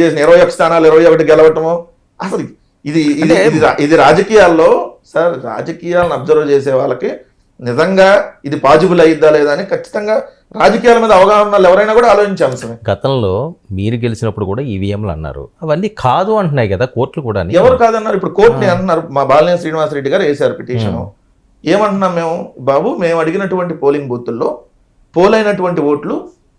చేసిన 21 స్థానాలు 21 గెలవటము. అసలు ఇది ఇది ఇది రాజకీయాల్లో సార్, రాజకీయాలను అబ్జర్వ్ చేసే వాళ్ళకి నిజంగా ఇది పాజిబుల్ అయ్యిద్దా లేదా అని ఖచ్చితంగా రాజకీయాల మీద అవగాహన ఎవరైనా కూడా ఆలోచించే అంశమే. గతంలో మీరు గెలిచినప్పుడు కూడా ఈవీఎంలు అన్నారు, అవన్నీ కాదు అంటున్నాయి కదా కోర్టులు కూడా. ఎవరు కాదన్నారు? ఇప్పుడు కోర్టుని అంటున్నారు. మా బాలినేని శ్రీనివాసరెడ్డి గారు వేశారు పిటిషన్. ఏమంటున్నాం మేము? బాబు, మేము అడిగినటువంటి పోలింగ్ బూతుల్లో పోలైనటువంటి ఓట్లు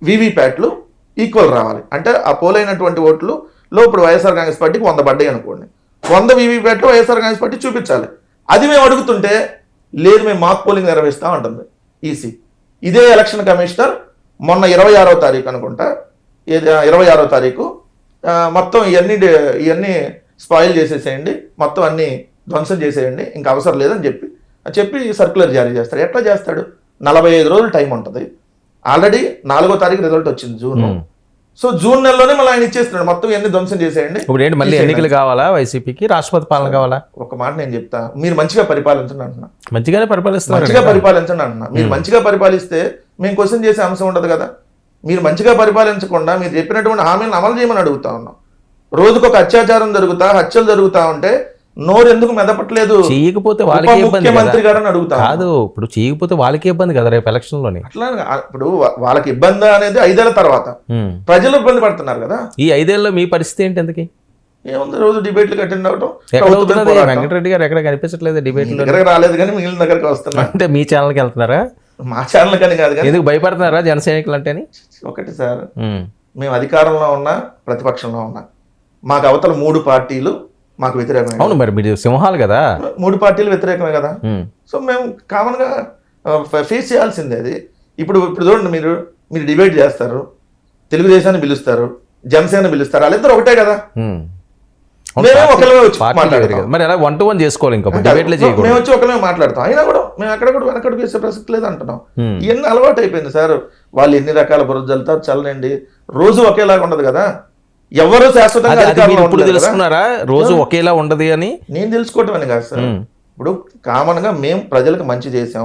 వీవీప్యాట్లు ఈక్వల్ రావాలి. అంటే ఆ పోలైనటువంటి ఓట్లు లో ఇప్పుడు వైఎస్ఆర్ కాంగ్రెస్ పార్టీకి 100 పడ్డాయి అనుకోండి, 100 వీవీప్యాట్లు వైఎస్ఆర్ కాంగ్రెస్ పార్టీ చూపించాలి. అది మేము అడుగుతుంటే లేదు, మేము మాక్ పోలింగ్ నిర్వహిస్తాం అంటుంది ఈసీ. ఇదే ఎలక్షన్ కమిషనర్ మొన్న 26వ తారీఖు అనుకుంటా, 26వ తారీఖు మొత్తం ఇవన్నీ స్పాయిల్ చేసేసేయండి, మొత్తం అన్ని ధ్వంసం చేసేయండి, ఇంకా అవసరం లేదని చెప్పి సర్క్యులర్ జారీ చేస్తాడు. ఎట్లా చేస్తాడు? 45 రోజులు టైం ఉంటుంది. ఆల్రెడీ 4వ తారీఖు రిజల్ట్ వచ్చింది జూన్. సో జూన్ నెలలోనే మళ్ళీ ఆయన ఇచ్చేస్తున్నాడు, మొత్తం ఇవన్నీ ధ్వంసం చేసేయండి. ఇప్పుడు ఏంటి మళ్ళీ ఎన్నికలు కావాలా వైసీపీకి? రాష్ట్రపతి పాలన కావాలా? ఒక మాట నేను చెప్తా, మీరు మంచిగా పరిపాలించండి అంటున్నా. మంచిగానే పరిపాలిస్తున్నారు. మంచిగా పరిపాలించండి అంటున్నా. మీరు మంచిగా పరిపాలిస్తే మేము క్వశ్చన్ చేసే అంశం ఉండదు కదా. మీరు మంచిగా పరిపాలించకుండా మీరు చెప్పినటువంటి హామీలను అమలు చేయమని అడుగుతా ఉన్నాం. రోజుకొక అత్యాచారం జరుగుతా, హత్యలు జరుగుతా ఉంటే నోరు ఎందుకు మెదపట్లేదు? చేయకపోతే వాళ్ళకి ముఖ్యమంత్రి గారు అని అడుగుతా. కాదు, ఇప్పుడు చేయకపోతే వాళ్ళకి ఇబ్బంది కదా రేపు ఎలక్షన్ లోని. అట్లా ఇప్పుడు వాళ్ళకి ఇబ్బంది అనేది 5 ఏళ్ల తర్వాత, ప్రజలు ఇబ్బంది పడుతున్నారు కదా. ఈ 5 ఏళ్ళలో మీ పరిస్థితి ఏంటి? ఎందుకు ఏముంది, రోజు డిబేట్లకు అటెండ్ అవడం. వెంకటరెడ్డి గారు ఎక్కడ కనిపించట్లేదు డిబేట్ లో. దగ్గర రాలేదు కానీ మిగిలిన దగ్గరకు వస్తున్నా. అంటే మీ ఛానల్కి వెళ్తున్నారా? మా ఛానల్ కానీ కాదు కానీ. ఎందుకు భయపడుతున్నారా జన సైనికులు అంటే? ఒకటి సార్, మేము అధికారంలో ఉన్నా ప్రతిపక్షంలో ఉన్నా మాకు అవతల 3 పార్టీలు మాకు వ్యతిరేకమే. అవును, మరి మీరు సింహాలు కదా. 3 పార్టీలు వ్యతిరేకమే కదా. సో మేము కామన్ గా ఫేస్ చేయాల్సిందే అది. ఇప్పుడు చూడండి, మీరు డిబేట్ చేస్తారు, తెలుగుదేశాన్ని పిలుస్తారు, జనసేన పిలుస్తారు, వాళ్ళిద్దరు ఒకటే కదా. మేమే ఒకళ్ళమే వచ్చి మాట్లాడతాం. మరి అలా 1-to-1 చేసుకోవాలి. ఇంకా డిబేట్లే చేయకూడదు. మేము వచ్చి ఒకళ్ళమే మాట్లాడతాం. అయినా కూడా మేము అక్కడ కూడా వెనకడుగు వేసే ప్రసక్తి లేదు అంటున్నాం. ఇవన్నీ అలవాటు అయిపోయింది సార్. వాళ్ళు ఎన్ని రకాల బురద జల్లుతారు, చల్లనండి. రోజు ఒకేలాగా ఉండదు కదా. ఎవరు శాశ్వతంగా ఇప్పుడు తెలుసుకున్నారా రోజు ఒకేలా ఉండదు అని? నేను తెలుసుకోవటం అని కాదు సార్. ఇప్పుడు కామన్ గా మేము ప్రజలకు మంచి చేసాం,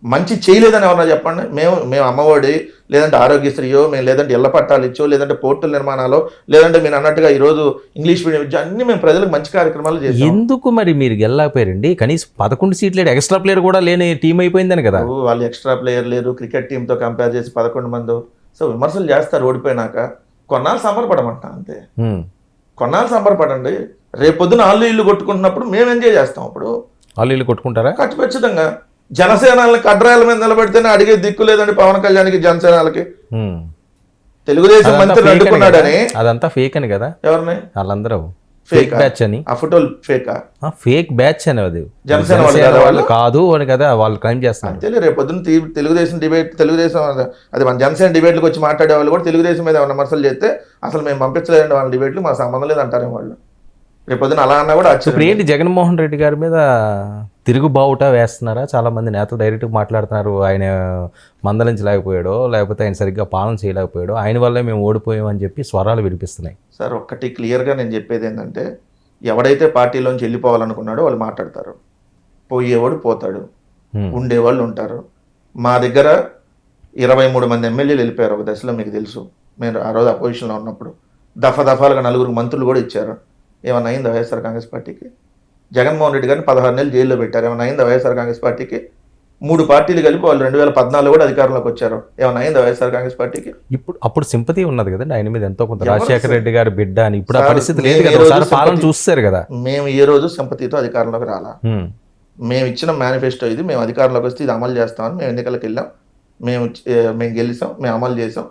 మంచి చేయలేదని ఎవరన్నా చెప్పండి. మేము అమ్మఒడి, లేదంటే ఆరోగ్యశ్రీయో, మేము లేదంటే ఇళ్ల పట్టాలు ఇచ్చో, లేదంటే పోర్టుల నిర్మాణాలు, లేదంటే మీరు అన్నట్టుగా ఈరోజు ఇంగ్లీష్ మీడియం విద్య, అన్ని మేము ప్రజలకు మంచి కార్యక్రమాలు చేసాం. ఎందుకు మరి మీరు గెలలేకపోయారండి? కనీసం 11 సీట్లు ఎక్స్ట్రా ప్లేయర్ కూడా లేని టీం అయిపోయిందని కదా. వాళ్ళు ఎక్స్ట్రా ప్లేయర్ లేరు, క్రికెట్ టీంతో కంపేర్ చేసి 11 మంది. సో విమర్శలు చేస్తారు ఓడిపోయినాక. కొన్నాళ్ళు సంబరపడమంట అంతే. కొన్నాళ్ళు సంబరపడండి. రేపొద్దున ఆళ్ళు ఇల్లు కొట్టుకుంటున్నప్పుడు మేము ఎంజాయ్ చేస్తాం. అప్పుడు ఆళ్ళు ఇల్లు కొట్టుకుంటారా? ఖచ్చితంగా. జనసేనల్ని కడ్రాయల మీద నిలబెడితేనే అడిగే దిక్కు లేదండి పవన్ కళ్యాణ్కి, జనసేనలకి. తెలుగుదేశం మంత్రి అడ్డుకున్నాడని అదంతా ఫేక్ అని కదా. ఎవరిని? వాళ్ళందరూ ఫేక్ బ్యాచ్ అని. ఆ ఫోటోలు ఫేకా? ఫేక్ బ్యాచ్ అని. అది జనసేన వాళ్ళు కాదు అని కదా వాళ్ళు క్లైమ్ చేస్తారు. అంతే. రేపు పొద్దున్న తెలుగుదేశం డిబేట్, తెలుగుదేశం అది మన జనసేన డిబేట్లకు వచ్చి మాట్లాడే వాళ్ళు కూడా తెలుగుదేశం మీద ఏమైనా విమర్శలు చేస్తే అసలు మేము పంపించలేదండి వాళ్ళ డిబేట్లు, మా సంబంధం లేదు అంటారేమో వాళ్ళు. రేపు పొద్దున అలా అన్నా కూడా ఇప్పుడు ఏంటి, జగన్మోహన్ రెడ్డి గారి మీద తిరుగుబావుట వేస్తున్నారా? చాలా మంది నేతలు డైరెక్ట్గా మాట్లాడుతున్నారు, ఆయన మందలించలేకపోయాడో, లేకపోతే ఆయన సరిగ్గా పాలన చేయలేకపోయాడో, ఆయన వల్లే మేము ఓడిపోయామని చెప్పి స్వరాలు వినిపిస్తున్నాయి. సార్ ఒక్కటి క్లియర్గా నేను చెప్పేది ఏంటంటే, ఎవడైతే పార్టీలోంచి వెళ్ళిపోవాలనుకున్నాడో వాళ్ళు మాట్లాడతారు, పోయేవాడు పోతాడు, ఉండేవాళ్ళు ఉంటారు. మా దగ్గర 23 మంది ఎమ్మెల్యేలు వెళ్ళిపోయారు ఒక దశలో, మీకు తెలుసు. మేము ఆ రోజు అపోజిషన్లో ఉన్నప్పుడు దఫాలుగా 4 మంత్రులు కూడా ఇచ్చారు. ఏమన్నా అయిందా వైఎస్ఆర్ కాంగ్రెస్ పార్టీకి? జగన్మోహన్ రెడ్డి గారిని 16 నెలలు జైల్లో పెట్టారు. ఏమన్నా అయిందా వైఎస్ఆర్ కాంగ్రెస్ పార్టీకి? 3 పార్టీలు కలిపి వాళ్ళు 2014 కూడా అధికారంలోకి వచ్చారు. ఏమన్నా అయిందా వైఎస్ఆర్ కాంగ్రెస్ పార్టీకి? అప్పుడు సింపతి ఉన్నది కదండి ఆయన మీద ఎంతో కొంత, రాజశేఖర రెడ్డి గారి బిడ్డ అని. ఇప్పుడు ఆ పరిస్థితి లేదు కదా, పాలన చూస్తారు కదా. మేము ఏ రోజు సింపతితో అధికారంలోకి రాలా. మేము ఇచ్చిన మేనిఫెస్టో ఇది, మేము అధికారంలోకి వస్తే ఇది అమలు చేస్తామని మేము ఎన్నికలకు వెళ్ళాం, మేము గెలిచాం, మేము అమలు చేసాం,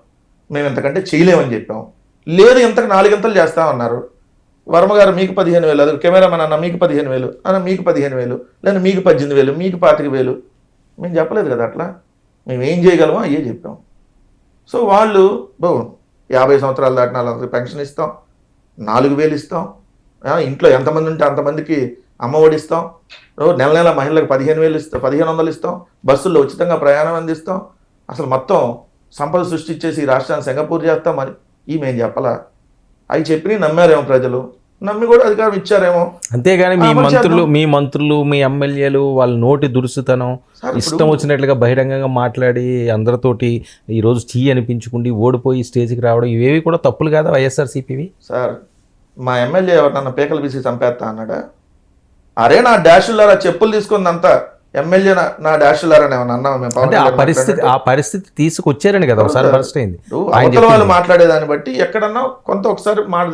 మేము ఇంతకంటే చేయలేమని చెప్పాం. లేదు ఇంతకు 4 గంటలు చేస్తామన్నారు. వర్మ గారు మీకు 15,000, అది కెమెరామెన్ అన్న మీకు 15,000, అన్న మీకు 15,000, లేదా మీకు 18,000, మీకు 25,000. మేము చెప్పలేదు కదా అట్లా. మేము ఏం చేయగలమో అయ్యే చెప్పాం. సో వాళ్ళు 50 సంవత్సరాలు దాటిన వాళ్ళందరికీ పెన్షన్ ఇస్తాం, 4,000 ఇస్తాం, ఇంట్లో ఎంతమంది ఉంటే అంతమందికి అమ్మఒడి ఇస్తాం, నెల నెల మహిళలకు 15,000 ఇస్తాం, 1,500 ఇస్తాం, బస్సుల్లో ఉచితంగా ప్రయాణం అందిస్తాం, అసలు మొత్తం సంపద సృష్టించేసి ఈ రాష్ట్రాన్ని సింగపూర్ చేస్తాం. మరి ఈ మేము చెప్పాలా? అవి చెప్పి నమ్మారేమో ప్రజలు. నమ్మి కూడా అధికారం ఇచ్చారేమో. అంతేగాని మీ అమలు మంత్రులు మీ ఎమ్మెల్యేలు వాళ్ళ నోటి దురుసుతనం ఇష్టం వచ్చినట్లుగా బహిరంగంగా మాట్లాడి అందరితోటి ఈరోజు అనిపించుకుండి ఓడిపోయి స్టేజ్కి రావడం ఇవేవి కూడా తప్పులు కాదా వైఎస్ఆర్సీపీవి? సార్ మా ఎమ్మెల్యే ఎవరినన్నా పేకలు బీసి చంపేస్తా అన్నాడా? అరే నా డాషులారా చెప్పులు తీసుకుందంతా ఎమ్మెల్యే నా డాషులారా అని ఏమన్నా అన్నావా మేము? పవన్ అంటే కళ్యాణ్ ఆ పరిస్థితి తీసుకొచ్చారని కదా ఒకసారి ఫస్ట్ అయింది. అవతల వాళ్ళు మాట్లాడేదాన్ని బట్టి ఎక్కడన్నా కొంత ఒకసారి మాట